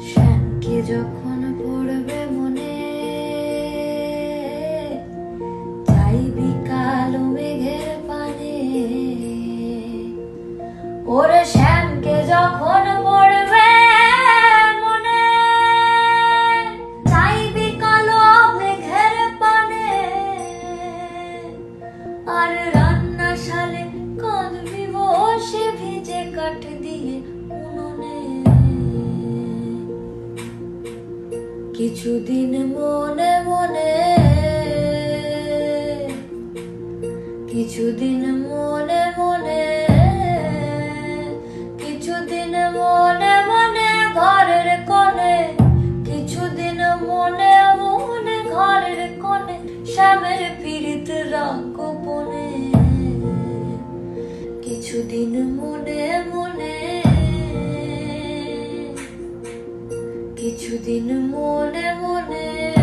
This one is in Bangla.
শ্যামকে যখন পড়বে মনে, চাইবি কালো মেঘের পানে। ওরে শ্যামকে যখন পড়বে মনে, চাইবি কালো মেঘের পানে। আর রান্নাশালে কাঁদবি বসে ভিজে কাঠ দিয়ে উনুনে। কিছুদিন মনে মনে, কিছুদিন মনে মনে, কিছুদিন মনে মনে ঘরের কোণে, কিছুদিন মনে মনে ঘরের কোণে শ্যামের পীড়িত রাগ গোপনে। কিছুদিন মনে মনে, কিছুদিন মনে মনে।